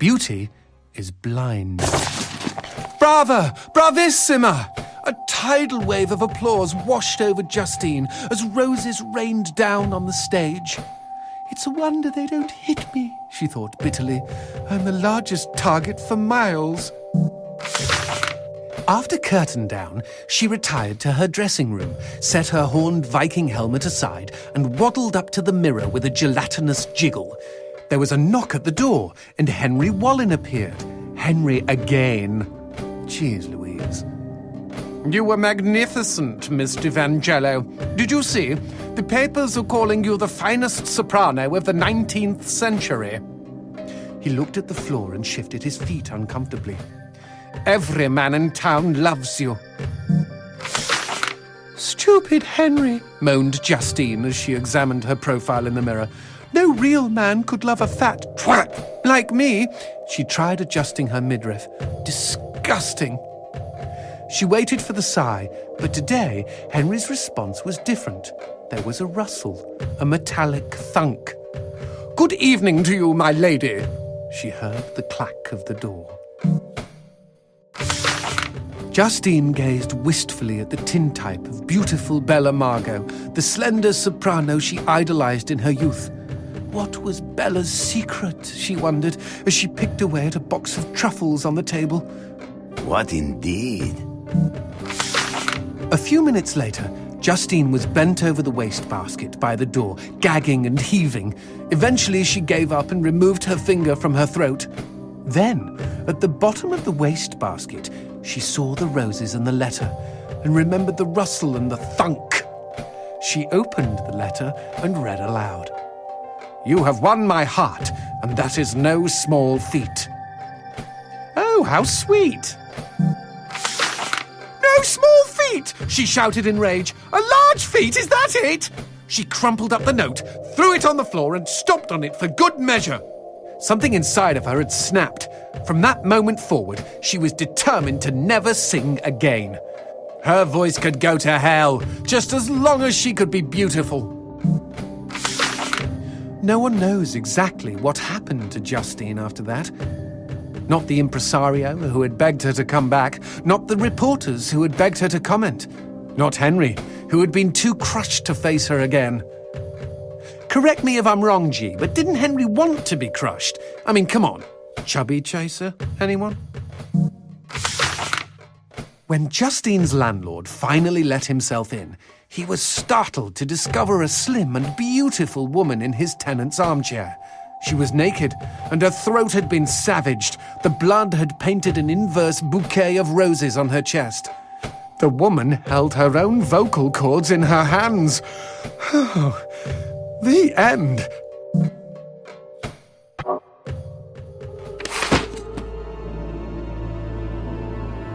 beauty is blind. Brava! Bravissima! A tidal wave of applause washed over Justine as roses rained down on the stage. It's a wonder they don't hit me, she thought bitterly. I'm the largest target for miles. After curtain down, she retired to her dressing room, set her horned Viking helmet aside, and waddled up to the mirror with a gelatinous jiggle. There was a knock at the door, and Henry Wallin appeared. Henry again. Jeez Louise. You were magnificent, Miss D'Evangelo. Did you see? The papers are calling you the finest soprano of the 19th century. He looked at the floor and shifted his feet uncomfortably. Every man in town loves you. Stupid Henry, moaned Justine as she examined her profile in the mirror. No real man could love a fat twat like me. She tried adjusting her midriff. Disgusting. She waited for the sigh, but today Henry's response was different. There was a rustle, a metallic thunk. Good evening to you, my lady. She heard the clack of the door. Justine gazed wistfully at the tintype of beautiful Bella Margot, the slender soprano she idolized in her youth. What was Bella's secret, she wondered, as she picked away at a box of truffles on the table. What indeed? A few minutes later, Justine was bent over the wastebasket by the door, gagging and heaving. Eventually, she gave up and removed her finger from her throat. Then, at the bottom of the wastebasket, she saw the roses and the letter, and remembered the rustle and the thunk. She opened the letter and read aloud. You have won my heart, and that is no small feat. Oh, how sweet! No small feat! She shouted in rage. A large feat, is that it? She crumpled up the note, threw it on the floor, and stomped on it for good measure. Something inside of her had snapped. From that moment forward, she was determined to never sing again. Her voice could go to hell, just as long as she could be beautiful. No one knows exactly what happened to Justine after that. Not the impresario who had begged her to come back, not the reporters who had begged her to comment, not Henry, who had been too crushed to face her again. Correct me if I'm wrong, G, but didn't Henry want to be crushed? I mean, come on. Chubby chaser, anyone? When Justine's landlord finally let himself in, he was startled to discover a slim and beautiful woman in his tenant's armchair. She was naked, and her throat had been savaged. The blood had painted an inverse bouquet of roses on her chest. The woman held her own vocal cords in her hands. The end,